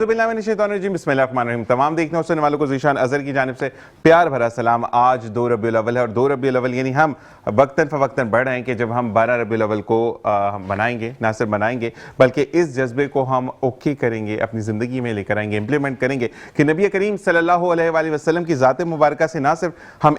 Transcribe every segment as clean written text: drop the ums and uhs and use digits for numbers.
बिस्मिल्लाहिर्रहमानिर्रहीम। तमाम देखने और सुनने वालों को ज़ीशान अज़हर की जानिब से प्यार भरा सलाम। आज 2 रबीउल अव्वल है और 2 रबीउल अव्वल यानी हम वक्तन फ़वक्तन बढ़ रहे हैं कि जब हम 12 रबीउल अव्वल को हम बनाएंगे, ना सिर्फ बनाएंगे बल्कि इस जज्बे को हम ओके करेंगे, अपनी ज़िंदगी में लेकर आएंगे, इम्प्लीमेंट करेंगे कि नबी करीम सल्लल्लाहु अलैहि वसल्लम की ज़ात मुबारका से ना सिर्फ हम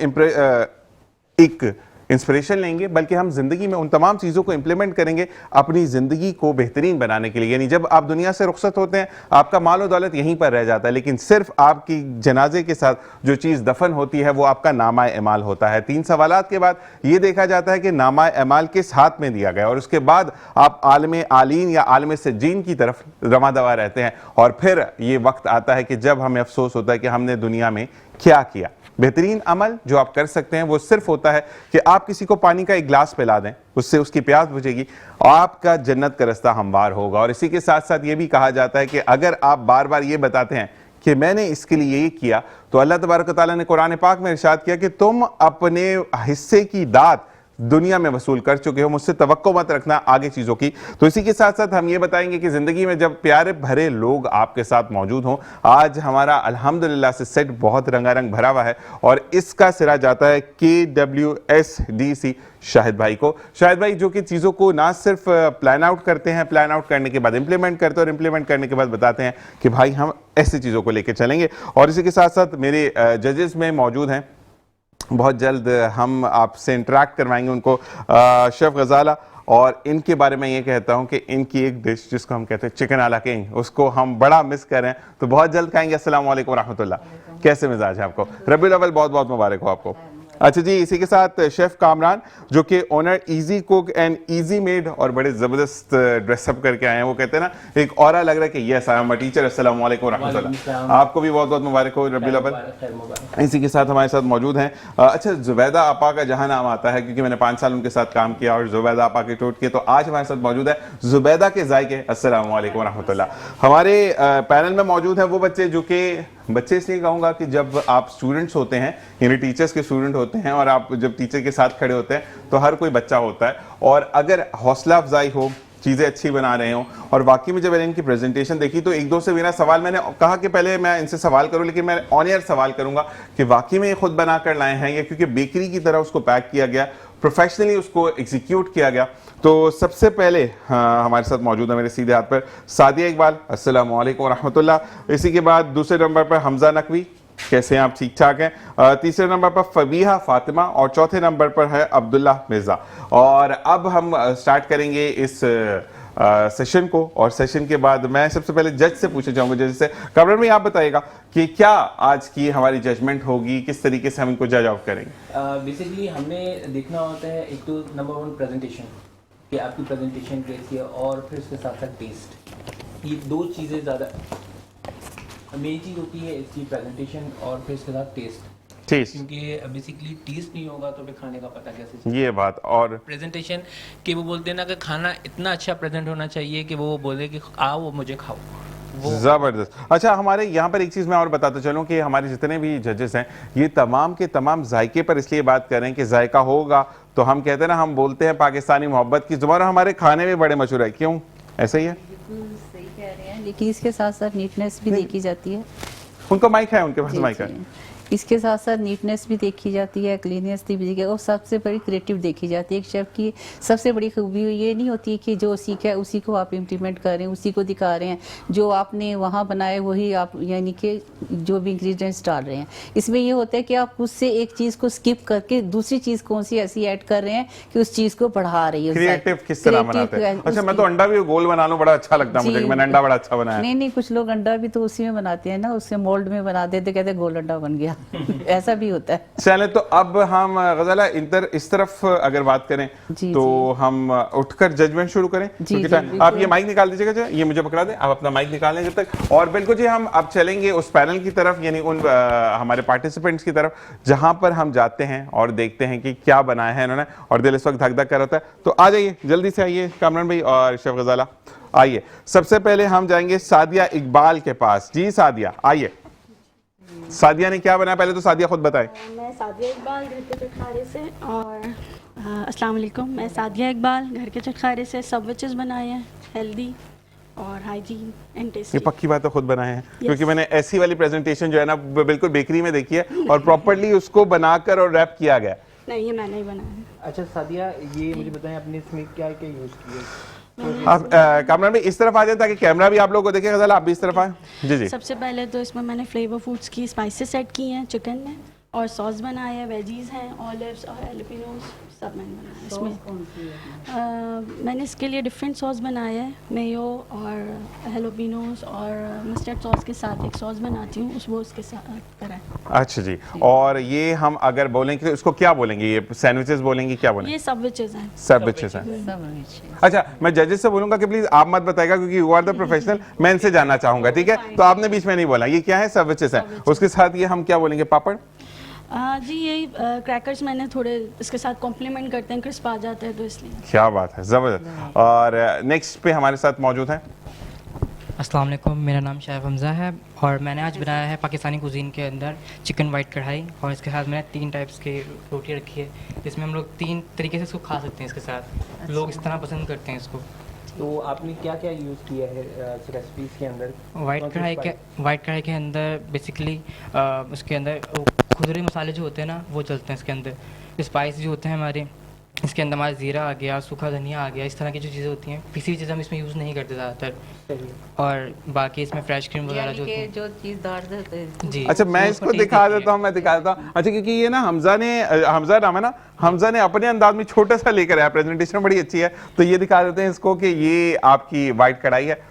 एक इंस्पिरेशन लेंगे बल्कि हम जिंदगी में उन तमाम चीज़ों को इंप्लीमेंट करेंगे अपनी ज़िंदगी को बेहतरीन बनाने के लिए। यानी जब आप दुनिया से रुखसत होते हैं आपका माल और दौलत यहीं पर रह जाता है, लेकिन सिर्फ आपकी जनाजे के साथ जो चीज़ दफन होती है वो आपका नामा एमाल होता है। 3 सवालात के बाद ये देखा जाता है कि नामा एमाल किस हाथ में दिया गया और उसके बाद आप आलम आलीन या आलम सज्जीन की तरफ रमा दवा रहते हैं और फिर ये वक्त आता है कि जब हमें अफसोस होता है कि हमने दुनिया में क्या किया। बेहतरीन अमल जो आप कर सकते हैं वो सिर्फ होता है कि आप किसी को पानी का एक गिलास पिला दें, उससे उसकी प्यास बुझेगी, आपका जन्नत का रास्ता हमवार होगा। और इसी के साथ साथ ये भी कहा जाता है कि अगर आप बार बार ये बताते हैं कि मैंने इसके लिए ये किया, तो अल्लाह तबारक व तआला ने कुरान पाक में इरशाद किया कि तुम अपने हिस्से की दात दुनिया में वसूल कर चुके हो, मुझसे तवक्को मत रखना आगे चीज़ों की। तो इसी के साथ साथ हम ये बताएंगे कि ज़िंदगी में जब प्यारे भरे लोग आपके साथ मौजूद हों, आज हमारा अल्हम्दुलिल्लाह से सेट बहुत रंगारंग भरा हुआ है और इसका सिरा जाता है KWSDC शाहिद भाई को। शाहिद भाई जो कि चीज़ों को ना सिर्फ प्लान आउट करते हैं, प्लान आउट करने के बाद इंप्लीमेंट करते हैं और इंप्लीमेंट करने के बाद बताते हैं कि भाई हम ऐसी चीज़ों को लेकर चलेंगे। और इसी के साथ साथ मेरे जजेस में मौजूद हैं, बहुत जल्द हम आपसे इंटरेक्ट करवाएंगे उनको, शेफ गजाला। और इनके बारे में ये कहता हूँ कि इनकी एक डिश जिसको हम कहते हैं चिकन आला किंग, उसको हम बड़ा मिस कर रहे हैं, तो बहुत जल्द खाएंगे। अस्सलाम वालेकुम रहमतुल्लाह। कैसे मिजाज है आपको? रबीउल अव्वल बहुत बहुत मुबारक हो आपको। अच्छा जी, इसी के साथ शेफ कामरान जो कि owner easy cook and easy made और बड़े ज़बरदस्त ड्रेसअप करके आए हैं। वो कहते हैं ना एक ऑरा लग रहा है कि yes I am a teacher. अस्सलाम वालेकुम रहमतुल्लाह। आपको भी बहुत बहुत मुबारक हो रबीउल अव्वल। इसी के साथ हमारे साथ मौजूद हैं अच्छा जुबैदा आपा का जहाँ नाम आता है क्योंकि मैंने 5 साल उनके साथ काम किया और जुबैदा आपा के टोट किए, तो आज हमारे साथ मौजूद है जुबैदा के जायके। अस्सलाम वालेकुम रहमतुल्लाह। हमारे पैनल में मौजूद हैं वो बच्चे जो कि बच्चे इसलिए कहूँगा कि जब आप स्टूडेंट्स होते हैं यानी टीचर्स के स्टूडेंट होते हैं और आप जब टीचर के साथ खड़े होते हैं तो हर कोई बच्चा होता है, और अगर हौसला अफजाई हो, चीज़ें अच्छी बना रहे हो, और वाकई में जब मैंने इनकी प्रेजेंटेशन देखी तो एक दो से मेरा सवाल, मैंने कहा कि पहले मैं इनसे सवाल करूं लेकिन मैं ऑन एयर सवाल करूंगा कि वाकई में ये खुद बना कर लाए हैं या क्योंकि बेकरी की तरह उसको पैक किया गया, प्रोफेशनली उसको एग्जीक्यूट किया गया। तो सबसे पहले हमारे साथ मौजूद है मेरे सीधे हाथ पर सादिया इकबाल। अस्सलाम वालेकुम रहमतुल्लाह। इसी के बाद दूसरे नंबर पर हमजा नकवी। कैसे हैं आप? ठीक ठाक हैं। तीसरे नंबर पर फबीहा फातिमा और चौथे नंबर पर है अब्दुल्ला मिर्जा। और अब हम स्टार्ट करेंगे इस सेशन को, और सेशन के बाद मैं सबसे पहले जज से पूछना चाहूंगा। जज से कमर में आप बताइएगा कि क्या आज की हमारी जजमेंट होगी, किस तरीके से हम इनको जज आउट करेंगे। बेसिकली हमने देखना होता है एक तो नंबर 1 प्रेजेंटेशन कि आपकी प्रेजेंटेशन कैसी है, और फिर उसके साथ साथ टेस्ट। ये 2 चीज़ें ज़्यादा मेन चीज़ होती है इसकी, प्रेजेंटेशन और फिर इसके साथ टेस्ट। क्योंकि बेसिकली टेस्ट नहीं होगा तो फिर खाने का पता कैसे चलेगा। ये बात। और प्रेजेंटेशन कि वो बोलते हैं ना कि खाना इतना अच्छा प्रेजेंट होना चाहिए कि वो बोले कि आओ वो मुझे खाओ, वो जबरदस्त। अच्छा, हमारे यहाँ पर एक चीज़ मैं और बताता चलूँ कि हमारे जितने भी जजेस हैं ये तमाम के तमाम जायके पर इसलिए बात कर रहे हैं कि जायका होगा तो हम कहते हैं ना, हम बोलते हैं पाकिस्तानी मोहब्बत की ज़ुबान, हमारे खाने में बड़े मशहूर है। क्यों ऐसा ही है? सही कह रहे हैं, लेकिन इसके साथ साथ नीटनेस भी देखी जाती है। उनका माइक है, उनके पास माइक है। इसके साथ साथ नीटनेस भी देखी जाती है, क्लीननेस भी देखी, और सबसे बड़ी क्रिएटिव देखी जाती है। एक शेफ की सबसे बड़ी खूबी ये नहीं होती कि जो सीखा है उसी को आप इम्प्लीमेंट कर रहे हैं, उसी को दिखा रहे हैं, जो आपने वहाँ बनाए वही आप यानी कि जो भी इंग्रेडिएंट्स डाल रहे हैं। इसमें ये होता है कि आप उससे एक चीज़ को स्किप करके दूसरी चीज़ कौन सी ऐसी ऐड कर रहे हैं कि उस चीज़ को बढ़ा रही है। क्रिएटिव किस तरह बनाते हैं? अच्छा, मैं तो अंडा भी गोल बना लूं, बड़ा अच्छा लगता है मुझे, मैंने अंडा बड़ा अच्छा बनाया। नहीं, कुछ लोग अंडा भी तो उसी में बनाते हैं ना, उससे मोल्ड में बना देते, कहते गोल अंडा बन गया। ऐसा भी होता है। चले तो अब हम गजाला इस तरफ अगर बात करें तो हम उठकर जजमेंट शुरू करें। आप ये माइक निकाल दीजिएगा, ये मुझे पकड़ा दें, आप अपना माइक निकाल लें जब तक। और बिल्कुल जी, हम अब चलेंगे उस पैनल की तरफ, यानी उन हमारे पार्टिसिपेंट्स की तरफ जहां पर हम जाते हैं और देखते हैं कि क्या बनाया है इन्होंने, और दिल इस वक्त धक धक कर होता है। तो आ जाइए, जल्दी से आइए कामरान भाई और शेफ गजाला आइए। सबसे पहले हम जाएंगे सादिया इकबाल के पास। जी सादिया आइए। सादिया ने क्या बनाया, पहले तो सादिया खुद बताए। मैं सादिया इकबाल घर के चटखारे से, और अस्सलाम वालेकुम, मैं सादिया इकबाल घर के चटखारे से सैंडविचेस बनाए हैं, हेल्दी और हाइजीन एंड ये टेस्टी। पक्की बात तो खुद बनाए हैं क्योंकि मैंने ऐसी वाली प्रेजेंटेशन जो है ना बिल्कुल बेकरी में देखी है और प्रॉपर्ली उसको बनाकर और रैप किया गया। नहीं, ये मैंने ही बनाया है। अच्छा सादिया, ये मुझे बताएं आपने इसमें क्या क्या यूज़ किया? आप कामरान भाई इस तरफ आ जाए ताकि कैमरा भी आप लोगों को देखे। गज़ल आप भी इस तरफ आए। जी जी। सबसे पहले तो इसमें मैंने फ्लेवर फूड्स की स्पाइसेस ऐड की हैं चिकन में, और सॉस बनाया है, वेजीज हैं, ऑलिव्स और एलिपिनोस सब मैंने बनाया है इसमें। कौन सी है? मैंने इसके लिए डिफरेंट सॉस बनाया है, मेयो और हेलोपिनोस और मस्टर्ड सॉस के साथ एक सॉस बनाती हूँ, वो उसके साथ करा है। अच्छा जी। और ये हम अगर बोलेंगे तो इसको क्या बोलेंगे? ये सैंडविचेस बोलेंगे, क्या बोलेंगे? ये सैंडविचेस हैं। सैंडविचेस हैं। सब अच्छे। अच्छा, मैं जजेस से बोलूंगा कि प्लीज आप मत बताएगा क्योंकि यू आर द प्रोफेशनल, मैं इनसे जानना चाहूंगा, ठीक है? तो आपने बीच में नहीं बोला। ये क्या है? सैंडविचेस है। उसके साथ ये हम क्या बोलेंगे? पापड़? जी, यही क्रैकर्स मैंने थोड़े इसके साथ कॉम्प्लीमेंट करते हैं, क्रिस्प आ जाते हैं तो इसलिए। क्या बात है, जबरदस्त। और नेक्स्ट पे हमारे साथ मौजूद हैं अस्सलाम वालेकुम, मेरा नाम शायब हमज़ा है और मैंने आज बनाया है पाकिस्तानी कुजीन के अंदर चिकन वाइट कढ़ाई, और इसके साथ मैंने 3 टाइप्स की रोटी रखी है। इसमें हम लोग 3 तरीके से इसको खा सकते हैं। इसके साथ लोग इस तरह पसंद करते हैं इसको। तो आपने क्या क्या यूज़ किया है रेसिपीज़ के अंदर? वाइट कढ़ाई के अंदर बेसिकली उसके अंदर खुदरे मसाले जो होते हैं ना वो चलते हैं इसके अंदर। स्पाइस जो होते हैं हमारे, इसके अंदर हमारा ज़ीरा आ गया, सूखा धनिया आ गया, इस तरह की जो चीज़ें होती हैं, किसी भी चीज़ हम इसमें यूज़ नहीं करते ज़्यादातर। और बाकी इसमें फ्रेश क्रीम वगैरह जो होती है जो चीज़ डाल देते हैं। जी। अच्छा, मैं वो इसको टेस्ट दिखा देती देता हूँ, मैं दिखा देता हूँ। अच्छा, क्योंकि ये ना हमजा नाम है ना, हमजा ने अपने अंदाज में छोटा सा लेकर आया, प्रेजेंटेशन बड़ी अच्छी है, तो ये दिखा देते हैं इसको कि ये आपकी वाइट कढ़ाई है।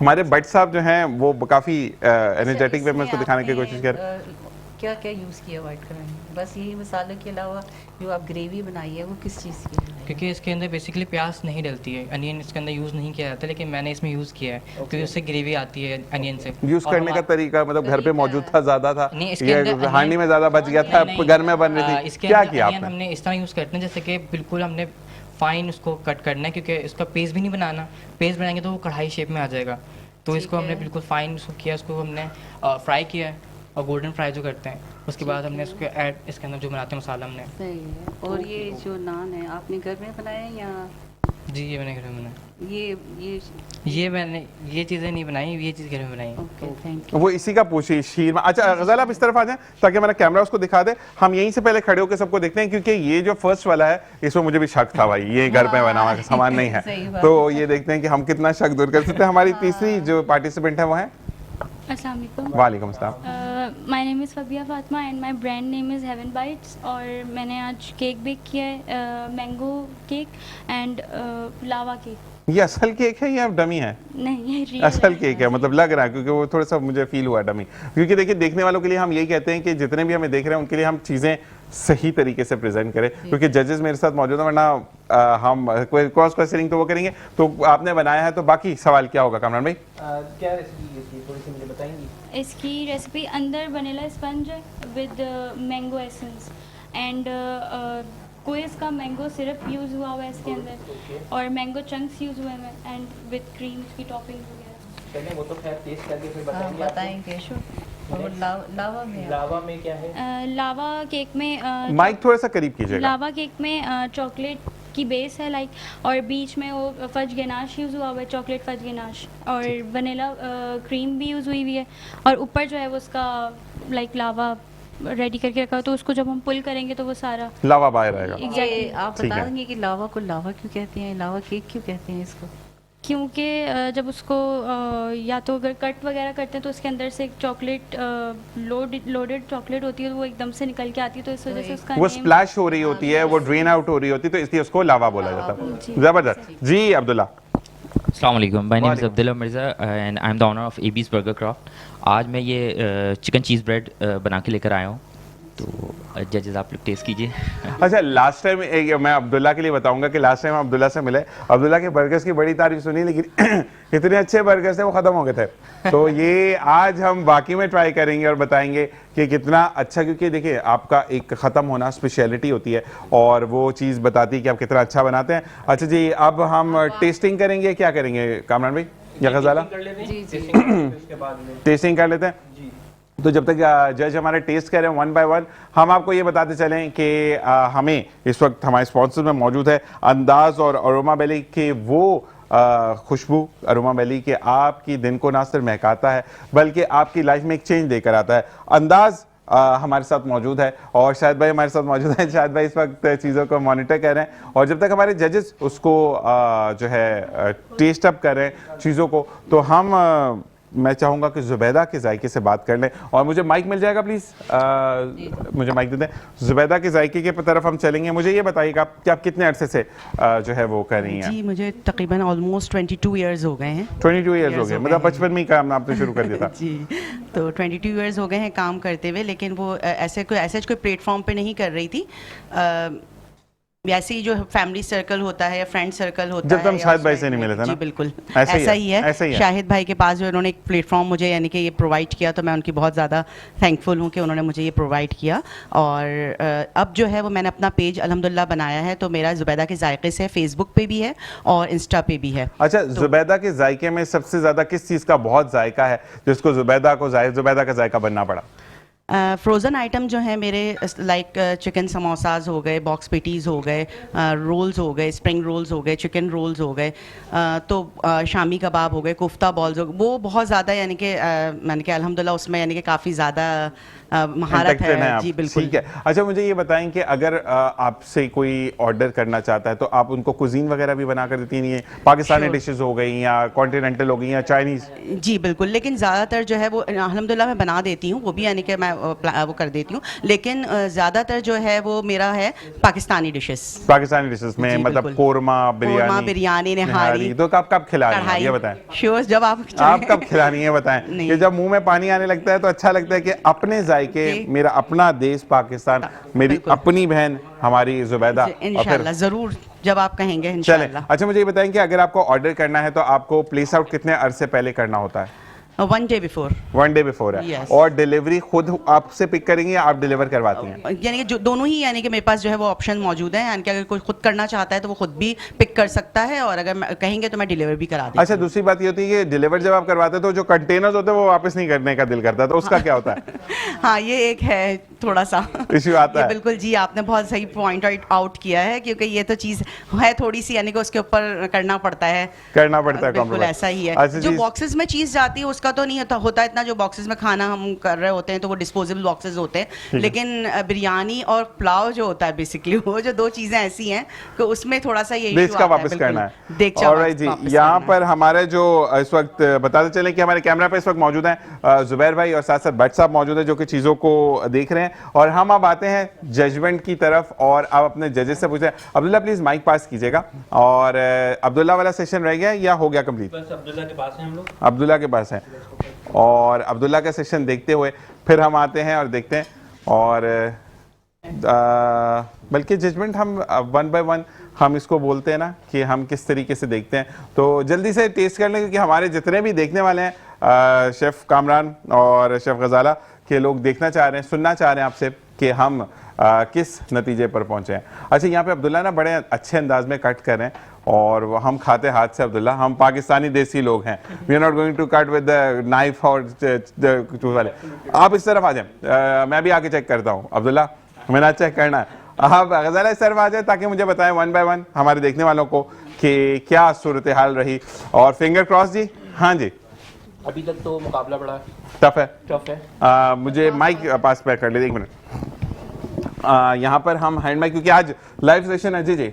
हमारे भट्ट साहब जो हैं वो काफ़ी एनर्जेटिक वे में उसको दिखाने की कोशिश कर रहे हैं। क्या क्या यूज़ किया वाइट कढ़ाई में? बस यही मसाले के अलावा जो आप ग्रेवी बनाई है वो किस चीज़ की है? क्योंकि इसके अंदर बेसिकली प्याज नहीं डलती है, अनियन इसके अंदर यूज़ नहीं किया जाता, लेकिन मैंने इसमें यूज़ किया है क्योंकि उससे ग्रेवी आती है अनियन से। यूज करने का तरीका मतलब घर पे मौजूद था, ज्यादा था, नहीं, इसके ये अंदर हांडी में ज्यादा बच गया था, नहीं, घर में बन रही थी, इसके क्या अंदर किया अनियन आपने? हमने इस तरह यूज़ करते हैं जैसे कि बिल्कुल हमने फाइन उसको कट करना है, क्योंकि इसका पेस्ट भी नहीं बनाना। पेस्ट बनाएंगे तो वो कढ़ाई शेप में आ जाएगा, तो इसको हमने बिल्कुल फाइन उसको किया, उसको हमने फ्राई किया है, और गोल्डन फ्राई जो करते हैं उसके बाद हमने इसको ऐड इसके अंदर जो बनाते हैं मसाला हमने। सही है। और ये जो नान है आपने घर में बनाया है या? जी, ये मैंने घर में बनाया। ये मैंने ये चीज़ें नहीं बनाई, ये चीज़ घर में बनाई। Okay, thank you. वो इसी का पूछी शीर में। अच्छा गजल, आप इस तरफ आ जाएं ताकि हमारा कैमरा उसको दिखा दे। हम यहीं से पहले खड़े होकर सबको देखते हैं क्योंकि ये जो फर्स्ट वाला है इसमें मुझे भी शक था भाई, ये घर पे बना हुआ सामान नहीं सही है, बात तो ये देखते हैं कि हम कितना शक दूर कर सकते हैं। हमारी तीसरी जो पार्टिसिपेंट है वो है। अस्सलाम वालेकुम। वालेकुम अस्सलाम। My name is Fabia Fatima and my brand name is haven bytes. और मैंने आज केक बेक किया है, mango cake and lava cake. ये असल केक है या डमी है? नहीं, ये रियल असल केक है, मतलब लग रहा है क्योंकि वो थोड़ा सा मुझे फील हुआ डमी। क्योंकि देखिए, देखने वालों के लिए हम यही कहते हैं कि जितने भी हमें देख रहे हैं उनके लिए हम चीज़ें सही तरीके से प्रेजेंट करें, क्योंकि जजेस मेरे साथ मौजूद हैं, वरना हम क्रॉस क्वेश्चनिंग तो वो करेंगे। तो आपने बनाया है तो बाकी सवाल क्या होगा कामरान भाई? क्या रेसिपी इसकी थोड़ी सी मुझे बताएंगी? इसकी रेसिपी अंदर वनीला स्पंज है with mango essence and quiz का मैंगो सिरप यूज़ हुआ हुआ है इसके अंदर, और मैंगो चंक्स यूज़ हुए हैं एंड विद क्रीम की टॉपिंग वगैरह। पहले वो तो खैर टेस्ट करके फिर हाँ, बताएंगे आपको। बताएंगे शुरू। और लावा में लावा में क्या है? लावा केक में माइक थोड़ा सा करीब कीजिएगा। लावा केक में चॉकलेट की बेस है लाइक, और बीच में वो फज गनाश यूज़ हुआ हुआ है, चॉकलेट फज गनाश, और वनीला क्रीम भी यूज़ हुई हुई है, और ऊपर जो है वो उसका लाइक लावा रेडी करके रखा हो, तो उसको जब हम पुल करेंगे तो वो सारा लावा बाहर आएगा। ये आप ठीक बता है। देंगे कि लावा को लावा क्यों कहते हैं, लावा केक क्यों कहते हैं इसको? क्योंकि जब उसको या तो अगर कट वगैरह करते हैं तो उसके अंदर से एक चॉकलेट लोडेड चॉकलेट होती है, तो वो एकदम से निकल के आती है, तो इस वजह से उसका वो नेम स्प्लैश हो रही होती है, वो ड्रेन आउट हो रही होती है, तो इसलिए उसको लावा बोला जाता है। जबरदस्त जी। अब्दुल्ला। अस्सलाम वालेकुम, my name is Abdullah Mirza and I am the owner of Abby's burger craft. आज मैं ये चिकन चीज़ ब्रेड बना के लेकर आया हूँ, तो जजेस आप लोग टेस्ट कीजिए। अच्छा, लास्ट टाइम मैं अब्दुल्ला के लिए बताऊंगा कि लास्ट टाइम अब्दुल्ला से मिले, अब्दुल्ला के बर्गर्स की बड़ी तारीफ सुनी, लेकिन इतने अच्छे बर्गर्स थे वो ख़त्म हो गए थे। तो ये आज हम बाकी में ट्राई करेंगे और बताएंगे कि कितना अच्छा, क्योंकि देखिए आपका एक ख़त्म होना स्पेशलिटी होती है और वो चीज़ बताती है कि आप कितना अच्छा बनाते हैं। अच्छा जी, अब हम टेस्टिंग करेंगे, क्या करेंगे कामरान भाई या गजाला? टेस्टिंग कर लेते हैं। तो जब तक जज हमारे टेस्ट कर रहे हैं 1 बाय 1, हम आपको ये बताते चलें कि हमें इस वक्त हमारे स्पॉन्सर में मौजूद है अंदाज और अरोमा वैली के वो खुशबू अरोमा वैली के आपकी दिन को ना सिर्फ महकाता है बल्कि आपकी लाइफ में एक चेंज लेकर आता है। अंदाज हमारे साथ मौजूद है और शाहिद भाई हमारे साथ मौजूद हैं। शाहिद भाई इस वक्त चीज़ों को मॉनिटर कर रहे हैं और जब तक हमारे जजेस उसको जो है टेस्ट अप कर रहे हैं चीज़ों को, तो हम मैं चाहूँगा कि जुबैदा के जायके से बात कर लें। और मुझे माइक मिल जाएगा प्लीज़, मुझे माइक दे दें। जुबैदा के जायके की तरफ हम चलेंगे। मुझे ये बताइएगा कि आप कितने अरसे से जो है वो कर रही हैं? जी मुझे तकरीबन ऑलमोस्ट 22 इयर्स हो गए हैं। 22 ईयर्स हो गए, मतलब बचपन में ही काम आपने शुरू कर दिया था। जी तो 22 इयर्स हो गए हैं काम करते हुए, लेकिन वो ऐसे कोई प्लेटफॉर्म पे नहीं कर रही थी। वैसे ही जो फैमिली सर्कल होता है या फ्रेंड सर्कल होता जब है, तुम शाहिद भाई से नहीं मिले थे ना? जी बिल्कुल ऐसा ही है। शाहिद भाई के पास जो उन्होंने एक प्लेटफॉर्म मुझे यानी कि ये प्रोवाइड किया, तो मैं उनकी बहुत ज़्यादा थैंकफुल हूँ कि उन्होंने मुझे ये प्रोवाइड किया। और अब जो है वो मैंने अपना पेज अल्हम्दुलिल्लाह बनाया है, तो मेरा जुबैदा के जायके से फेसबुक पे भी है और इंस्टा पे भी है। अच्छा, जुबैदा के जायके में सबसे ज़्यादा किस चीज़ का बहुत जायका है जिसको जुबैदा का जायका बनना पड़ा? फ्रोज़न आइटम जो है मेरे लाइक चिकन समोसाज हो गए, बॉक्स पेटीज़ हो गए, रोल्स हो गए, स्प्रिंग रोल्स हो गए, चिकन रोल्स हो गए, तो शामी कबाब हो गए, कोफ्ता बॉल्स हो गए, वो बहुत ज़्यादा यानी कि अल्हम्दुलिल्लाह उसमें यानी कि काफ़ी ज़्यादा महारत है। जी बिल्कुल। ठीक है। अच्छा मुझे ये बताएं कि अगर आपसे कोई ऑर्डर करना चाहता है तो आप उनको कुजीन वगैरह भी बना कर देती हैं? पाकिस्तानी डिशेस हो गई या कॉन्टिनेंटल हो गई या चाइनीज़? जी बिल्कुल, लेकिन ज़्यादातर जो है वो अल्हम्दुलिल्लाह मैं बना देती हूँ, वो भी यानी कि मैं वो कर देती हूँ, लेकिन ज़्यादातर जो है वो मेरा है पाकिस्तानी डिशेस। पाकिस्तानी डिशेस में मतलब कोरमा, बिरयानी, निहारी। तो कब खिलानी है ये बताएं? श्योर, जब आप कब खिलानी है बताएं कि जब मुंह में पानी आने लगता है तो अच्छा लगता है कि अपने जायके, मेरा अपना देश पाकिस्तान, मेरी अपनी बहन हमारी जुबैदा। इंशाल्लाह ज़रूर जब आप कहेंगे इंशाल्लाह। अच्छा मुझे ये बताएं कि अगर आपको ऑर्डर करना है तो आपको प्लेस आउट कितने अरसे पहले करना होता है? 1 डे बिफोर है। yes. और डिलीवरी खुद आपसे पिक करेंगे या आप डिलीवर करवाती हैं? यानी कि जो दोनों ही, यानी कि मेरे पास जो है वो ऑप्शन मौजूद है, यानी कि अगर कोई खुद करना चाहता है तो वो खुद भी पिक कर सकता है, और अगर कहेंगे तो मैं डिलीवर भी करा दूँ। अच्छा, दूसरी बात ये होती है कि डिलीवर जब आप करवाते हैं तो जो कंटेनर्स होते हैं वो वापस नहीं करने का दिल करता, तो उसका क्या होता है? हाँ, ये एक है थोड़ा सा इश्यू आता है। बिल्कुल जी, आपने बहुत सही पॉइंट आउट किया है, क्योंकि ये तो चीज़ है थोड़ी सी, यानी कि उसके ऊपर करना पड़ता है बिल्कुल ऐसा ही है। जो बॉक्सेस में चीज़ जाती है उसका तो नहीं होता इतना, जो बॉक्सेस में खाना हम कर रहे होते हैं तो वो डिस्पोजेबल बॉक्सेस होते हैं, लेकिन बिरयानी और पुलाव जो होता है बेसिकली वो जो दो चीज़ें ऐसी हैं कि उसमें थोड़ा सा ये देश का वापस करना है। ऑलराइट जी, यहाँ पर हमारे जो इस वक्त बताते चले कि हमारे कैमरा पे इस वक्त मौजूद हैं जुबैर भाई और साथ साथ भट्ट साहब मौजूद है जो कि चीज़ों को देख रहे हैं, और हम अब आते हैं जजमेंट की तरफ और अब अपने जजेस से पूछते हैं। अब्दुल्ला प्लीज माइक पास कीजिएगा। और अब्दुल्ला वाला सेशन रह गया या हो गया कंप्लीट? बस अब्दुल्ला के पास हैं हम लोग। अब्दुल्ला के पास है, और अब्दुल्ला का सेशन देखते हुए फिर हम आते हैं और देखते हैं, और बल्कि जजमेंट हम 1 बाय 1 हम इसको बोलते हैं ना कि हम किस तरीके से देखते हैं, तो जल्दी से टेस्ट कर लें क्योंकि हमारे जितने भी देखने वाले हैं शेफ़ कामरान और शेफ़ गजाला के लोग देखना चाह रहे हैं, सुनना चाह रहे हैं आपसे कि हम किस नतीजे पर पहुंचे हैं। अच्छा, यहाँ पे अब्दुल्ला ना बड़े अच्छे अंदाज में कट कर रहे हैं और वो हम खाते हाथ से। अब्दुल्ला, हम पाकिस्तानी देसी लोग हैं, we are not going to cut with the knife और वाले। आप इस तरफ आ जाए, मैं भी आके चेक करता हूँ। अब्दुल्ला, मैंने चेक करना है, आप गजाला इस तरफ आ जाए ताकि मुझे बताएं 1 बाय 1 हमारे देखने वालों को कि क्या सूरत हाल रही। और फिंगर क्रॉस जी। हाँ जी, अभी तक तो मुकाबला बड़ा टफ है। मुझे माइक पास पैक कर ले, 1 मिनट। यहाँ पर हम हैंड माइक, क्योंकि आज लाइव सेशन है। जी जी,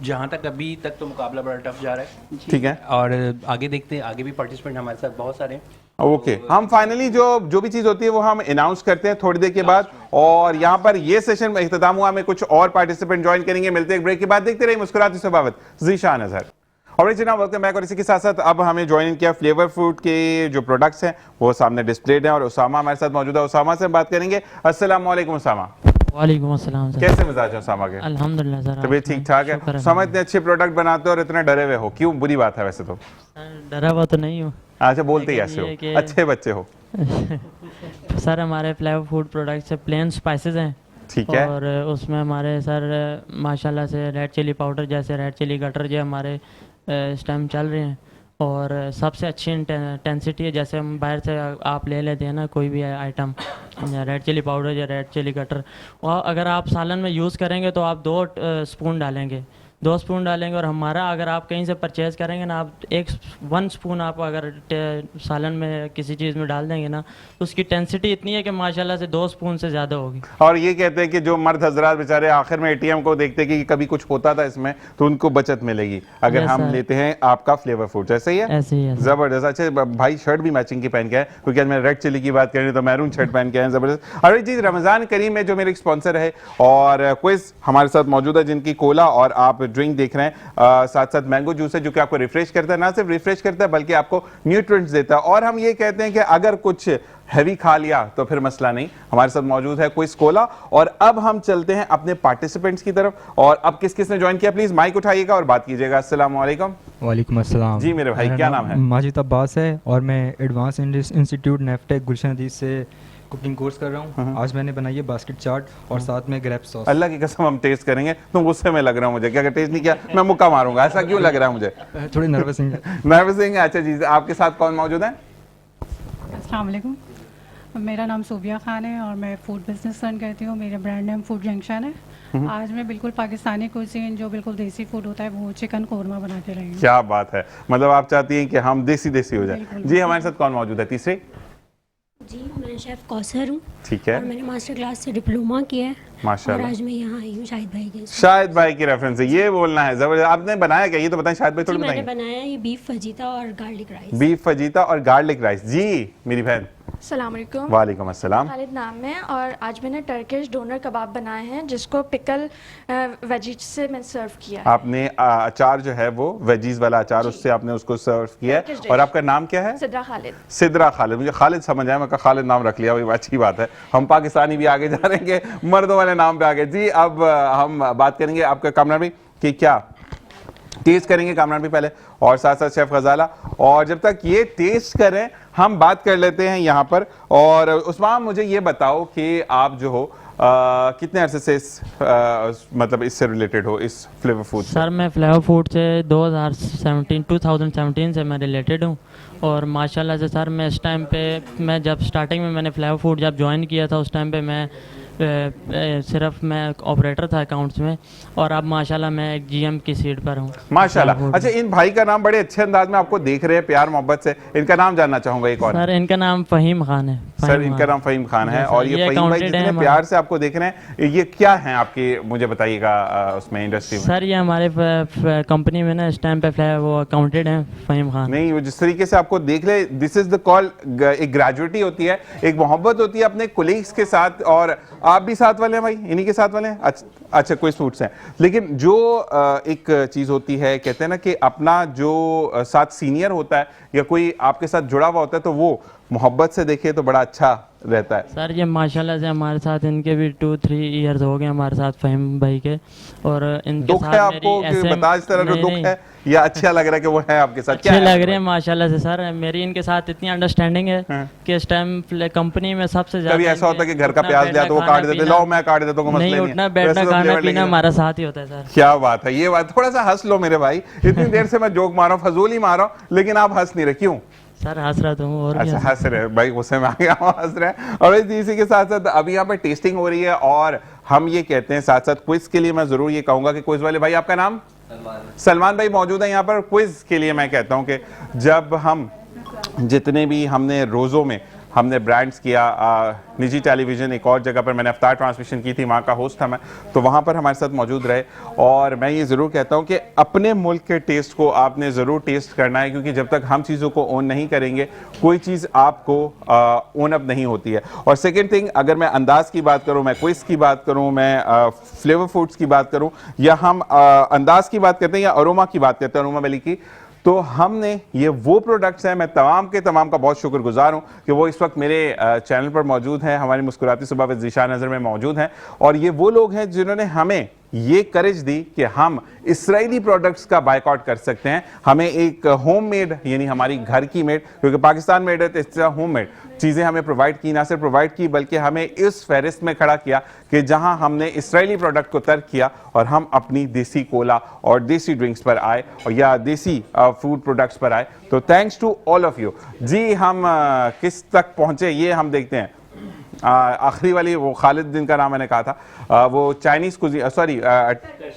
जहाँ तक अभी तक तो मुकाबला बड़ा टफ जा रहा है। ठीक है, और आगे देखते हैं, आगे भी पार्टिसिपेंट हमारे साथ बहुत सारे हैं। ओके हम फाइनली जो भी चीज़ होती है वो हम अनाउंस करते हैं थोड़ी देर के बाद। और यहाँ पर ये सेशन में इख्तिताम हुआ, में कुछ और पार्टिसिपेंट ज्वाइन करेंगे। मिलते हैं ब्रेक के बाद, देखते रहिए मुस्कुराती सबावत ज़ीशान अजहर। और जनाब वेलकम बैक। और इसी के साथ साथ अब हमें ज्वाइन किया फ्लेवर फूड के जो प्रोडक्ट्स हैं वो सामने डिस्प्लेड हैं, और उसामा हमारे साथ मौजूद है। उसामा से बात करेंगे। अस्सलाम वालेकुम उसामा। वालेकुम अस्सलाम सर। कैसे मिजाज है उसामा के? अल्हम्दुलिल्लाह सर, तबीयत ठीक ठाक है? उसामा, इतने अच्छे प्रोडक्ट बनाते हो और इतने डरे हुए हो, क्यों? बुरी बात है वैसे तो। डरा हुआ तो नहीं हूँ। अच्छा, बोलते ही ऐसे हो, अच्छे बच्चे हो। सर हमारे फ्लेवर फूड प्रोडक्ट से प्लेन स्पाइसेस हैं, ठीक है, और उसमें हमारे सर माशाल्लाह से रेड चिली पाउडर जैसे रेड चिली गटर जो हमारे इस टाइम चल रहे हैं, और सबसे अच्छी इंटेंसिटी है। जैसे हम बाहर से आप ले लेते हैं ना कोई भी आइटम, रेड चिली पाउडर या रेड चिली गटर, और अगर आप सालन में यूज़ करेंगे तो आप 2 स्पून डालेंगे 2 स्पून डालेंगे। और हमारा अगर आप कहीं से परचेज़ करेंगे ना, आप 1 स्पून आप अगर सालन में किसी चीज़ में डाल देंगे ना, तो उसकी टेंसिटी इतनी है कि माशाल्लाह से 2 स्पून से ज़्यादा होगी। और ये कहते हैं कि जो मर्द हजरात बेचारे आखिर में एटीएम को देखते हैं कि कभी कुछ होता था इसमें, तो उनको बचत मिलेगी अगर Yes, हम sir. लेते हैं आपका फ्लेवर फूड। ऐसे ही है, ऐसे ही है sir. जबरदस्त। अच्छा भाई शर्ट भी मैचिंग की पहन के है, क्योंकि आज मैं रेड चिली की बात करें तो मैरून शर्ट पहन के हैं, जबरदस्त। और जी रमजान करीम है जो मेरे स्पॉन्सर है, और क्विज हमारे साथ मौजूद है जिनकी कोला और आप ड्रिंक देख रहे हैं, साथ साथ मैंगो जूस है जो कि आपको रिफ्रेश करता है, ना सिर्फ रिफ्रेश करता है बल्कि आपको न्यूट्रिएंट्स देता है। और हम ये कहते हैं कि अगर कुछ हैवी खा लिया तो फिर मसला नहीं। हमारे साथ मौजूद है क्विज कोला, और अब हम चलते हैं अपने पार्टिसिपेंट्स की तरफ। और अब किस किस ने ज्वाइन किया, प्लीज माइक उठाइएगा और बात कीजिएगा। अस्सलाम वालेकुम। वालेकुम अस्सलाम। जी मेरे भाई, क्या नाम है? माजिद अब्बास है और मैं एडवांस इंस्टीट्यूट नेफ्टेक गुलशन हदीस से कुकिंग कोर्स कर रहा हूँ। आज मैंने बनाई है बास्केट चाट और साथ में ग्रेप सॉस। अल्लाह की कसम हम टेस्ट करेंगे, तुम गुस्से में लग रहा हूँ मुझे कि अगर टेस्ट नहीं किया मैं मुक्का मारूंगा, ऐसा क्यों लग रहा है मुझे? थोड़ी नर्वस हैं। नर्वस हैं? अच्छा जी, आपके साथ कौन मौजूद है? अस्सलाम वालेकुम, मेरा नाम सोबिया खान है और मैं फूड बिजनेस रन करती हूँ। मेरा ब्रांड नेम फूड जंक्शन है। आज मैं बिल्कुल पाकिस्तानी कुजीन जो बिल्कुल देसी फूड होता है वो चिकन कोरमा बना के रही हूँ। क्या बात है, मतलब आप चाहती हैं कि हम देसी देसी हो जाए। जी हमारे साथ कौन मौजूद है तीसरे? जी मैं शेफ़ कौसर हूँ। ठीक है। और मैंने मास्टर क्लास से डिप्लोमा किया है। माशाल्लाह। और आज मैं यहाँ आई हूँ शाहिद भाई के। शाहिद भाई की रेफरेंस है, ये बोलना है जबरदस्त। आपने बनाया क्या, ये तो बताएं शाहिद भाई, थोड़ी मैंने बताएं। बनाया ये बीफ फजीता और गार्लिक राइस। बीफ फजीता और गार्लिक राइस। जी मेरी बहन। अस्सलाम वालेकुम। वालेकुम अस्सलाम। खालिद नाम है और आज मैंने टर्किश डोनर कबाब बनाए हैं जिसको पिकल वेजिज से मैं सर्व किया है। आपने अचार जो है वो वेजीज वाला अचार, उससे आपने उसको सर्व किया है। और आपका नाम क्या है? सिद्रा खालिद। सिद्रा खालिद, मुझे खालिद समझ आया, मैं कहा खालिद नाम रख लिया, वही अच्छी बात है। हम पाकिस्तानी भी आगे जा रहे हैं, मर्दों वाले नाम पे आगे। जी अब हम बात करेंगे आपका कामरान भी कि क्या टेस्ट करेंगे कामरान भी पहले, और साथ साथ शेफ गजाला। और जब तक ये टेस्ट करें हम बात कर लेते हैं यहाँ पर। और उस्मान मुझे ये बताओ कि आप जो हो कितने अरसे से मतलब इससे रिलेटेड हो, इस फ्लेवर फूड से? सर मैं फ्लेवर फूड से 2017 से मैं रिलेटेड हूँ। और माशाल्लाह से सर मैं इस टाइम पे, मैं जब स्टार्टिंग में मैंने फ्लेवर फूड जब ज्वाइन किया था उस टाइम पे मैं सिर्फ मैं ऑपरेटर था अकाउंट्स में, और अब माशाल्लाह मैं एक जीएम की सीट पर हूँ माशाल्लाह। अच्छा इन भाई का नाम बड़े अच्छे अंदाज में आपको देख रहे हैं, प्यार मोहब्बत से, इनका नाम जानना चाहूंगा एक और। सर इनका नाम फ़हीम खान है। सर इनका नाम फ़हीम खान है। और ये फ़हीम भाई जितने प्यार से आपको देख रहे हैं, ये क्या है आपके, मुझे बताइएगा उसमें इंडस्ट्री में? सर ये हमारे कंपनी में ना इस टाइम पे वो अकाउंटेड हैं फ़हीम खान। नहीं, वो जिस तरीके से आपको देख ले, दिस इज द कॉल, एक ग्रेजुएटी होती है, एक मोहब्बत होती है अपने कोलीग्स के साथ। और आप भी साथ वाले हैं भाई, इन्हीं के साथ वाले हैं? अच्छा कोई सूट्स हैं, लेकिन जो एक चीज़ होती है, कहते हैं ना कि अपना जो साथ सीनियर होता है या कोई आपके साथ जुड़ा हुआ होता है तो वो मोहब्बत से देखे तो बड़ा अच्छा रहता है। सर ये माशाल्लाह से हमारे साथ इनके भी 2-3 इयर्स हो गए हमारे साथ फ़हीम भाई के। और इनके दुख साथ है आपको कि बता इस तरह जो दुख है, या अच्छा लग रहा है कि वो है आपके साथ? अच्छे लग रहे हैं माशाल्लाह से सर। मेरी इनके साथ इतनी अंडरस्टैंडिंग है कि इस टाइम कंपनी में सबसे ज्यादा। कभी ऐसा होता है कि घर का प्याज लिया तो वो काट देते, लो मैं काट देता हूँ, मसला नहीं, उठना बैठना खाना पीना हमारा साथ ही होता है सर। क्या बात है, ये बात थोड़ा सा हंस लो मेरे भाई, इतनी देर से मैं जोक मार रहा हूँ, फजूल ही मार रहा हूँ, लेकिन आप हंस नहीं रहे, क्यों? सर हंस रहा हूँ। और अच्छा हंस रहे भाई, गुस्से में आ गया हूँ, हंस रहे हैं। और इसी के साथ साथ अभी यहाँ पे टेस्टिंग हो रही है, और हम ये कहते हैं साथ साथ क्विज के लिए मैं जरूर ये कहूंगा कि क्विज वाले भाई, आपका नाम? सलमान भाई मौजूद है यहाँ पर। क्विज के लिए मैं कहता हूँ कि जब हम जितने भी हमने रोज़ों में हमने ब्रांड्स किया, निजी टेलीविज़न एक और जगह पर मैंने अफ्तार ट्रांसमिशन की थी, वहाँ का होस्ट था मैं, तो वहाँ पर हमारे साथ मौजूद रहे। और मैं ये ज़रूर कहता हूँ कि अपने मुल्क के टेस्ट को आपने ज़रूर टेस्ट करना है, क्योंकि जब तक हम चीज़ों को ओन नहीं करेंगे कोई चीज़ आपको ओन अप नहीं होती है। और सेकेंड थिंग, अगर मैं अंदाज़ की बात करूँ, मैं क्विज़ की बात करूँ, मैं फ्लेवर फूड्स की बात करूँ, या हम अंदाज़ की बात करते हैं या अरोमा की बात करते हैं, अरोमा वैली की, तो हमने ये वो प्रोडक्ट्स हैं, मैं तमाम के तमाम का बहुत शुक्रगुजार हूँ कि वो इस वक्त मेरे चैनल पर मौजूद हैं, हमारी मुस्कुराती सुबह विद ज़ीशान नज़र में मौजूद हैं। और ये वो लोग हैं जिन्होंने हमें ये करेज दी कि हम इसराइली प्रोडक्ट्स का बायकॉट कर सकते हैं। हमें एक होम मेड, यानी हमारी घर की मेड, क्योंकि पाकिस्तान मेड है तो इस तरह होम मेड चीज़ें हमें प्रोवाइड की, ना सिर्फ प्रोवाइड की बल्कि हमें इस फहरिस्त में खड़ा किया कि जहां हमने इसराइली प्रोडक्ट को तर्क किया और हम अपनी देसी कोला और देसी ड्रिंक्स पर आए, और या देसी फूड प्रोडक्ट्स पर आए। तो thanks to all of you. जी हम किस तक पहुंचे ये हम देखते हैं। आखिरी वाली वो खालिद जिनका नाम मैंने कहा था, वो Chinese cuisine, sorry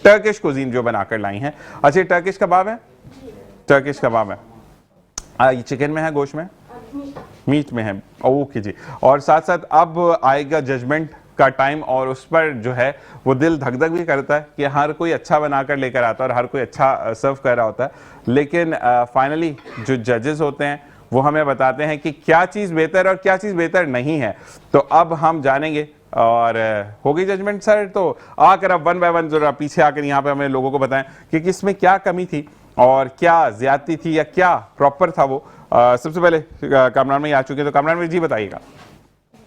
Turkish cuisine जो बनाकर लाई हैं। अच्छा, टर्किश कबाब है, टर्किश कबाब है, ये चिकन में है, गोश्त में, मीट में है, ओके जी। और साथ साथ अब आएगा जजमेंट का टाइम, और उस पर जो है वो दिल धक धक भी करता है कि हर कोई अच्छा बनाकर लेकर आता है और हर कोई अच्छा सर्व कर रहा होता है, लेकिन फाइनली जो जजेस होते हैं वो हमें बताते हैं कि क्या चीज़ बेहतर और क्या चीज़ बेहतर नहीं है। तो अब हम जानेंगे और हो गई जजमेंट सर, तो आकर अब वन बाय वन जरा पीछे आकर यहाँ पे हमें लोगों को बताएं कि किसमें क्या कमी थी और क्या ज्यादती थी या क्या प्रॉपर था वो। सबसे पहले कामरान में आ चुके हैं, तो कामरान में जी बताइएगा।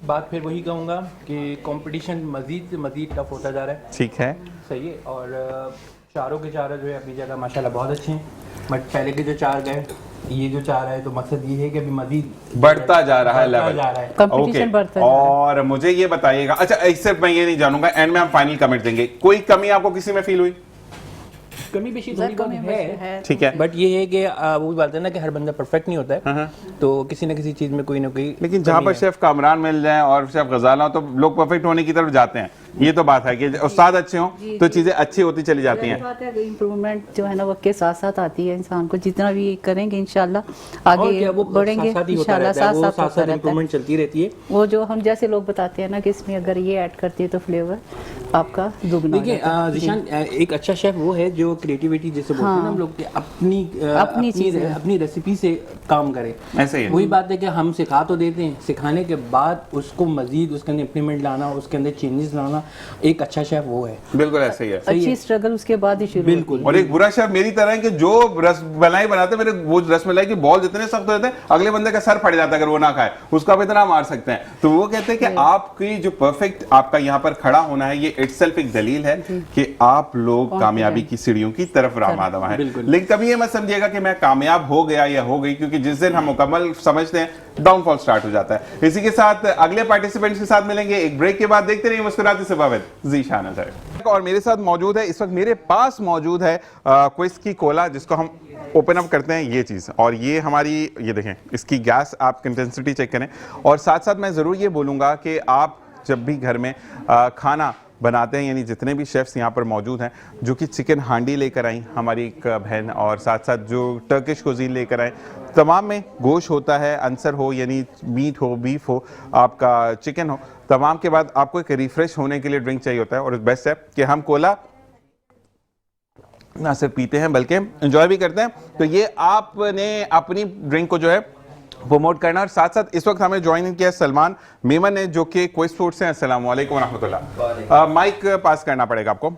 बात फिर वही कहूँगा कि कंपटीशन मज़ीद से मज़ीद टफ होता जा रहा है। ठीक है, सही है, और चारों के चारों जो है अपनी जगह माशाल्लाह बहुत अच्छे हैं, बट पहले के जो चार गए, ये जो चार है, तो मकसद ये है कि अभी मज़ीद बढ़ता जा रहा है लेवल, कंपटीशन बढ़ता जा रहा है। और मुझे ये बताइएगा, अच्छा सिर्फ मैं ये नहीं जानूंगा, एंड में हम फाइनल कमेंट देंगे, कोई कमी आपको किसी में फील हुई? कमी बेशी थोड़ी बहुत है, ठीक है, बट ये है कि वो बात है ना कि हर बंदा परफेक्ट नहीं होता है, तो किसी न किसी चीज़ में कोई ना कोई, लेकिन जहाँ पर शेफ कामरान मिल जाए और शेफ गजाला हो तो लोग परफेक्ट होने की तरफ जाते हैं। ये तो बात है कि उस्ताद अच्छे हों तो चीज़ें अच्छी होती चली जाती हैं। इम्प्रूवमेंट जो है ना वक्त के साथ साथ आती है, इंसान को जितना भी करेंगे इंशाल्लाह आगे बढ़ेंगे, इंशाल्लाह साथ साथ इम्प्रूवमेंट चलती रहती है। वो जो हम जैसे लोग बताते हैं ना कि इसमें अगर ये ऐड करती है तो फ्लेवर आपका दुगना। देखिए ज़ीशान, एक अच्छा शेफ वो है जो क्रिएटिविटी जैसे बोलते हैं ना हम लोग कि अपनी रेसिपी से काम करे। ऐसे ही वही बात है कि हम सिखा तो देते हैं, सिखाने के बाद उसको मजीद उसके अंदर इम्प्लीमेंट लाना, उसके अंदर चेंजेस लाना, एक अच्छा शेफ वो है। बिल्कुल ऐसे ही है, अच्छी स्ट्रगल उसके बाद ही शुरू। बिल्कुल। और एक बुरा शेफ मेरी तरह है कि जो रसमलाई बनाते हैं, मेरे वो रसमलाई की बॉल जितने सख्त होते हैं अगले बंदे का सर फट जाता है अगर वो ना खाए, उसका भी इतना मार सकते हैं। तो वो कहते हैं कि आपकी जो परफेक्ट आपका यहाँ पर खड़ा होना है, ये इटसेल्फ एक दलील है कि आप लोग कामयाबी की सीढ़ियों की तरफ रामादवा है। लेकिन कभी ये मत समझिएगा कि मैं कामयाब हो गया या हो गई, क्योंकि जिस दिन हम मुकम्मल समझते हैं डाउनफॉल स्टार्ट हो जाता है। इसी के साथ अगले पार्टिसिपेंट्स के साथ मिलेंगे एक ब्रेक के बाद। देखते रहिए मुस्कुराते से बाबत ज़ीशान अज़हर। और मेरे साथ मौजूद है, इस वक्त मेरे पास मौजूद है क्विज की कोला, जिसको हम ओपन अप करते हैं ये चीज़, और ये हमारी, ये देखें इसकी गैस आप इंटेंसिटी चेक करें। और साथ साथ मैं ज़रूर ये बोलूँगा कि आप जब भी घर में खाना बनाते हैं, यानी जितने भी शेफ्स यहाँ पर मौजूद हैं जो कि चिकन हांडी लेकर आई हमारी एक बहन, और साथ साथ जो टर्किश कुजीन लेकर आए, तमाम में गोश्त होता है, अंसर हो यानी मीट हो, बीफ हो, आपका चिकन हो, तमाम के बाद आपको एक रिफ्रेश होने के लिए ड्रिंक चाहिए होता है। और बेस्ट है कि हम कोला ना सिर्फ पीते हैं बल्कि एंजॉय भी करते हैं। तो ये आपने अपनी ड्रिंक को जो है प्रमोट करना। और साथ साथ इस वक्त हमें ज्वाइन किया सलमान मेमन ने, जो कि क्विज फूड से। अस्सलाम वालेकुम रहमतुल्लाह। माइक पास करना पड़ेगा आपको।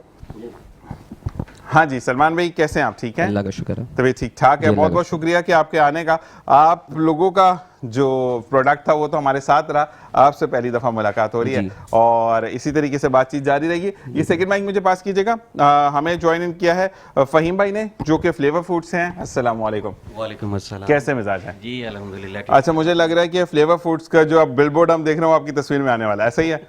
हाँ जी सलमान भाई, कैसे हैं आप? ठीक हैं, अल्लाह का शुक्र है, तभी ठीक ठाक है। बहुत बहुत शुक्रिया कि आपके आने का। आप लोगों का जो प्रोडक्ट था वो तो हमारे साथ रहा, आपसे पहली दफ़ा मुलाकात हो रही है और इसी तरीके से बातचीत जारी रहेगी। ये सेकंड माइक मुझे पास कीजिएगा। हमें ज्वाइन इन किया है फ़हीम भाई ने, जो कि फ्लेवर फूड से हैं। अस्सलाम वालेकुम। वालेकुम अस्सलाम। कैसे मिजाज है? जी अल्हम्दुलिल्लाह। अच्छा, मुझे लग रहा है कि फ्लेवर फूड्स का जो अब बिलबोर्ड हम देख रहे हो आपकी तस्वीर में आने वाला है, ऐसा ही है?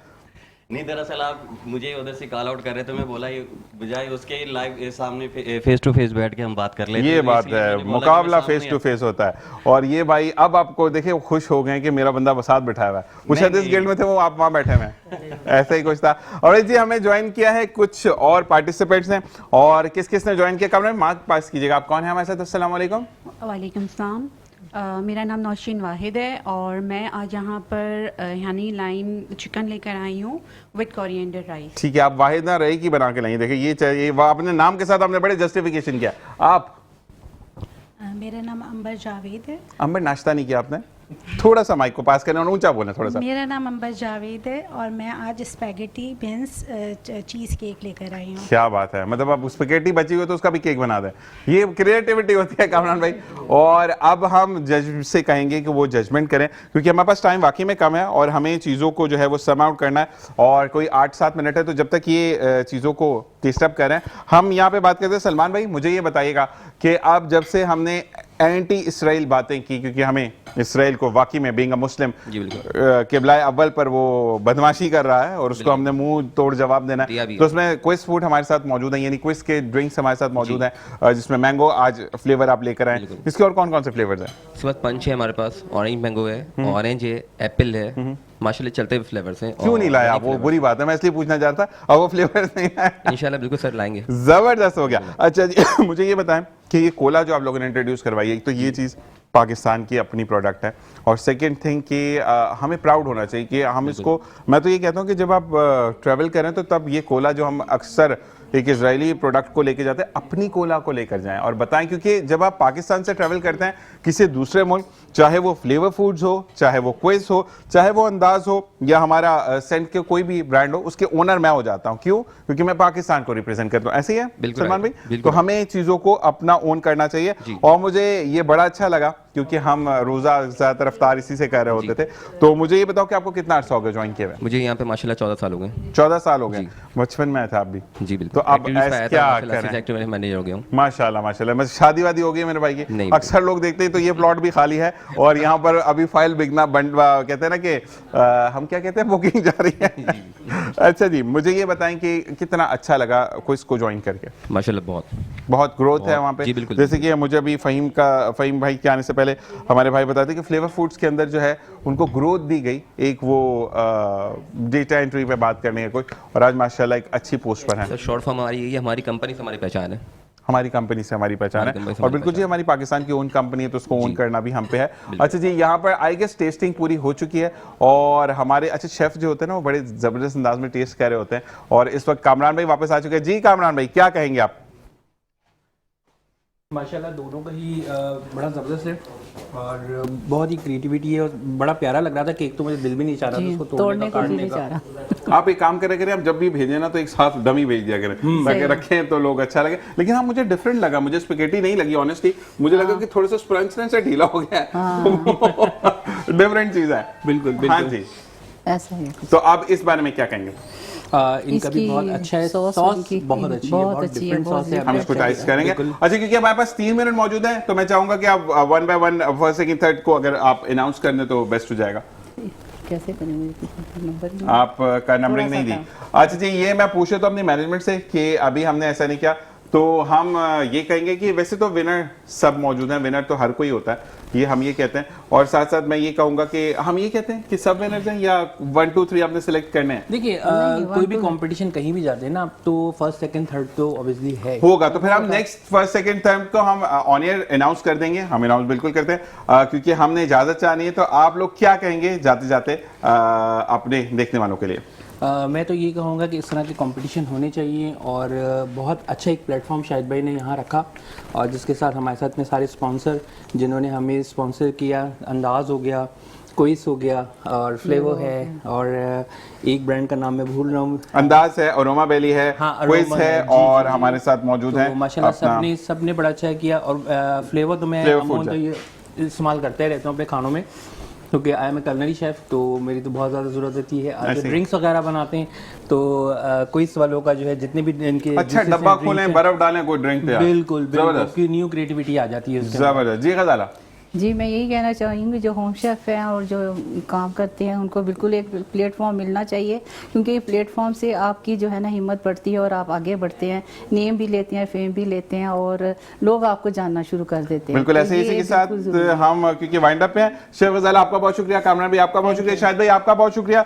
नहीं, दरअसल आप मुझे उधर से कॉल आउट कर रहे थे, मैं बोला ये बजाय उसके लाइव सामने फेस टू फेस बैठ के हम बात कर लेते। ये बात है, मुकाबला फेस टू फेस होता है। और ये भाई अब आपको देखिए वो खुश हो गए कि मेरा बंदा साथ बैठा हुआ है। वो शायद इस गिल्ड में थे, वो आप वहाँ बैठे हुए हैं, ऐसा ही कुछ था। और जी हमें ज्वाइन किया है कुछ और पार्टिसिपेंट्स ने, और किस किस ने ज्वाइन किया कमरे में मार्क पास कीजिएगा। आप कौन है हमारे साथ? अस्सलाम वालेकुम। वालेकुम सलाम। मेरा नाम नौशीन वाहिद है और मैं आज यहाँ पर यानी लाइम चिकन लेकर आई हूँ विद कोरिएंडर राइस। ठीक है, आप वाहिद ना रही की बना के लाइए। देखिए ये चाहिए, अपने नाम के साथ आपने बड़े जस्टिफिकेशन किया। आप? मेरा नाम अंबर जावेद है। अंबर, नाश्ता नहीं किया आपने? थोड़ा सा माइक को पास करना और ऊंचा बोलना थोड़ा सा। मेरा नाम अंबर जावेद है और मैं आज स्पैगेटी बीन्स चीज़ केक लेकर आई हूँ। क्या बात है, मतलब आप स्पैगेटी बची हुई तो उसका भी केक बना दें। ये क्रिएटिविटी होती है कामरान भाई। और अब हम जज से कहेंगे कि वो जजमेंट करें, क्योंकि हमारे पास टाइम वाकई में कम है और हमें चीज़ों को जो है वो सम आउट करना है। और कोई 8-7 मिनट है, तो जब तक ये चीज़ों को टेस्ट अप करें, हम यहाँ पे बात करते हैं। सलमान भाई, मुझे ये बताइएगा कि अब जब से हमने एंटी इसराइल बातें की, क्योंकि हमें इसराइल को वाकई में बीइंग अ मुस्लिम किबला अव्वल पर वो बदमाशी कर रहा है और उसको हमने मुंह तोड़ जवाब देना है। तो उसमें क्विज फूड हमारे साथ मौजूद है, यानी क्विज के ड्रिंक्स हमारे साथ मौजूद हैं, जिसमें मैंगो आज फ्लेवर आप लेकर आए। इसके और कौन कौन से फ्लेवर्स हैं? इसके बाद पंच है हमारे पास, ऑरेंज मैंगो है, ऑरेंज है, एप्पल है, माशाल्लाह चलते हुए फ्लेवर्स हैं। क्यों नहीं लाया? वो बुरी बात है, मैं इसलिए पूछना चाहता था। और वो फ्लेवर्स नहीं आए? इंशाल्लाह बिल्कुल सर लाएंगे। जबरदस्त हो गया। अच्छा जी, मुझे ये बताएं कि ये कोला जो आप लोगों ने इंट्रोड्यूस करवाई है, तो ये चीज़ पाकिस्तान की अपनी प्रोडक्ट है, और सेकंड थिंग कि हमें प्राउड होना चाहिए कि हम इसको, मैं तो ये कहता हूँ कि जब आप ट्रैवल करें तो तब ये कोला जो हम अक्सर एक इजरायली प्रोडक्ट को लेके जाते हैं, अपनी कोला को लेकर जाएं और बताएं, क्योंकि जब आप पाकिस्तान से ट्रैवल करते हैं किसी दूसरे मुल्क, चाहे वो फ्लेवर फूड्स हो, चाहे वो क्विज हो, चाहे वो अंदाज हो, या हमारा सेंट के कोई भी ब्रांड हो, उसके ओनर मैं हो जाता हूँ। क्यों? क्योंकि मैं पाकिस्तान को रिप्रेजेंट करता हूँ। ऐसे ही है सलमान भाई? तो हमें चीज़ों को अपना ओन करना चाहिए। और मुझे ये बड़ा अच्छा लगा क्योंकि हम रोज़ा ज़्यादातर अफ्तार इसी से कर रहे होते थे। तो मुझे ये बताओ कि आपको कितना अर्सा हो गया ज्वाइन किया हुआ? मुझे यहाँ पे माशाल्लाह 14 साल हो गए। 14 साल हो गए। बचपन में था आप भी? जी बिल्कुल। तो अब क्या करें? मैनेजर हो गया हूँ माशाल्लाह माशाल्लाह। मैं शादी वादी हो गई मेरे भाई की? अक्सर लोग देखते हैं तो ये प्लॉट भी खाली है और यहाँ पर अभी फाइल बिकना बंटवा, कहते हैं ना कि हम क्या कहते हैं, बुकिंग जा रही है। अच्छा जी, मुझे ये बताएं कि कितना अच्छा लगा क्विज को ज्वाइन करके? माशाल्लाह बहुत ग्रोथ है वहाँ पे। जैसे कि मुझे अभी फ़हीम भाई के आने से पहले हमारे भाई बताते कि फ्लेवर फूड्स के अंदर जो है उनको ग्रोथ दी गई, एक वो डेटा एंट्री पे बात करने का कोई, और आज माशाल्लाह एक अच्छी पोस्ट पर है। शॉर्ट फॉर्म हमारी हमारी कंपनी से हमारी पहचान है, हमारी कंपनी से हमारी पहचान है। और बिल्कुल जी, हमारी पाकिस्तान की ओन कंपनी है तो उसको ओन करना भी हम पे है। अच्छा जी, यहाँ पर आई गेस टेस्टिंग पूरी हो चुकी है और हमारे अच्छे शेफ जो होते हैं ना वो बड़े ज़बरदस्त अंदाज में टेस्ट कर रहे होते हैं, और इस वक्त कामरान भाई वापस आ चुके हैं। जी कामरान भाई, क्या कहेंगे आप? माशाल्लाह दोनों का ही बड़ा ज़बरदस्त है और बहुत ही क्रिएटिविटी है और बड़ा प्यारा लग रहा था। केक तो मुझे दिल भी नहीं चाह रहा था उसको तोड़ने का, काटने का। आप एक काम करें, आप जब भी भेजें ना तो एक साथ डमी भेज दिया करें ताकि रखें तो लोग अच्छा लगे। लेकिन हाँ, मुझे डिफरेंट लगा, मुझे स्पेगेटी नहीं लगी ऑनेस्टली, मुझे लगा कि थोड़ा सा स्पंज से ढीला हो गया है। डिफरेंट चीज़ है। बिल्कुल हाँ जी, ऐसा है। तो आप इस बारे में क्या कहेंगे? इनका भी बहुत अच्छा है, सॉस बहुत अच्छी है, बहुत डिफरेंट सॉस है। हम इसको टेस्ट करेंगे। अच्छा, क्योंकि हमारे पास 3 मिनट मौजूद हैं तो मैं चाहूंगा कि आप 1 बाय 1 फर्स्ट सेकंड थर्ड को अगर आप अनाउंस कर दें तो बेस्ट हो जाएगा। कैसे करेंगे? आपका नंबरिंग नहीं दी। अच्छा जी, ये मैं पूछे तो अपनी मैनेजमेंट से कि अभी हमने ऐसा नहीं किया, तो हम ये कहेंगे कि वैसे तो विनर सब मौजूद हैं, विनर तो हर कोई होता है, ये हम ये कहते हैं। और साथ साथ मैं ये कहूंगा कि हम ये कहते हैं कि सब विनर्स हैं या 1 2 3 आपने सिलेक्ट करने हैं? देखिए, कोई भी कंपटीशन कहीं भी जाते हैं ना, तो फर्स्ट सेकंड थर्ड तो ऑब्वियसली है होगा, तो फिर हम नेक्स्ट फर्स्ट सेकंड थर्ड को हम ऑन एयर अनाउंस कर देंगे। हम अनाउंस बिल्कुल करते हैं क्योंकि हमने इजाजत चाहनी है। तो आप लोग क्या कहेंगे जाते जाते अपने देखने वालों के लिए? मैं तो ये कहूँगा कि इस तरह के कंपटीशन होने चाहिए और बहुत अच्छा एक प्लेटफॉर्म शाहिद भाई ने यहाँ रखा, और जिसके साथ हमारे साथ में सारे स्पॉन्सर जिन्होंने हमें स्पॉन्सर किया, अंदाज़ हो गया, क्विज हो गया और फ्लेवर है, और एक ब्रांड का नाम मैं भूल रहा हूँ, अंदाज है, अरोमा वैली है, क्विज है, और हमारे साथ मौजूद है माशाल्लाह सबने बड़ा अच्छा किया। और फ्लेवर तो मैं तो ये इस्तेमाल करते रहता हूँ अपने खानों में, क्योंकि I am a culinary chef, तो मेरी तो बहुत ज़्यादा ज़रूरत होती है। आज ड्रिंक्स वगैरह बनाते हैं तो क्विज वालों का जो है जितने भी इनके अच्छा डब्बा खोलें, बर्फ डालें, कोई ड्रिंक तैयार। बिल्कुल न्यू क्रिएटिविटी आ जाती है। जबरदस्त जी। गजाला जी, मैं यही कहना चाहूँगी जो होम शेफ़ हैं और जो काम करते हैं उनको बिल्कुल एक प्लेटफॉर्म मिलना चाहिए, क्योंकि प्लेटफॉर्म से आपकी जो है ना हिम्मत बढ़ती है और आप आगे बढ़ते हैं, नेम भी लेते हैं, फेम भी लेते हैं और लोग आपको जानना शुरू कर देते हैं। बिल्कुल ऐसे इसी के साथ हम क्योंकि वाइंड अप पे हैं। शेफ गजाला आपका बहुत शुक्रिया, कामरान भाई आपका बहुत शुक्रिया, शाहिद भाई आपका बहुत शुक्रिया,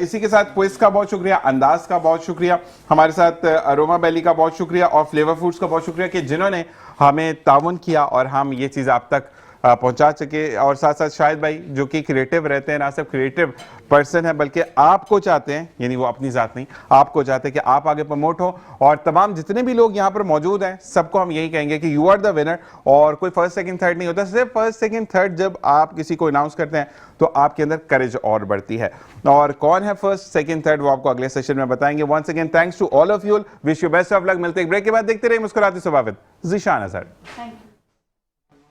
इसी के साथ क्विज का बहुत शुक्रिया, अंदाज का बहुत शुक्रिया, हमारे साथ अरोमा वैली का बहुत शुक्रिया और फ्लेवर फूड्स का बहुत शुक्रिया कि जिन्होंने हमें ताउन किया और हम ये चीज़ आप तक पहुंचा सके। और साथ साथ शाहिद भाई जो कि क्रिएटिव रहते हैं, ना सिर्फ क्रिएटिव पर्सन है बल्कि आपको चाहते हैं, यानी वो अपनी ज़ात नहीं, आपको चाहते हैं कि आप आगे प्रमोट हो। और तमाम जितने भी लोग यहाँ पर मौजूद हैं सबको हम यही कहेंगे कि यू आर द विनर, और कोई फर्स्ट सेकंड थर्ड नहीं होता, सिर्फ फर्स्ट सेकंड थर्ड जब आप किसी को अनाउंस करते हैं तो आपके अंदर करेज और बढ़ती है। और कौन है फर्स्ट सेकंड थर्ड वो आपको अगले सेशन में बताएंगे। Once again thanks to all of you, wish you best of luck. मिलते हैं ब्रेक के बाद, देखते रहिए मुस्कुराते स्वभावित। ज़ीशान अज़हर।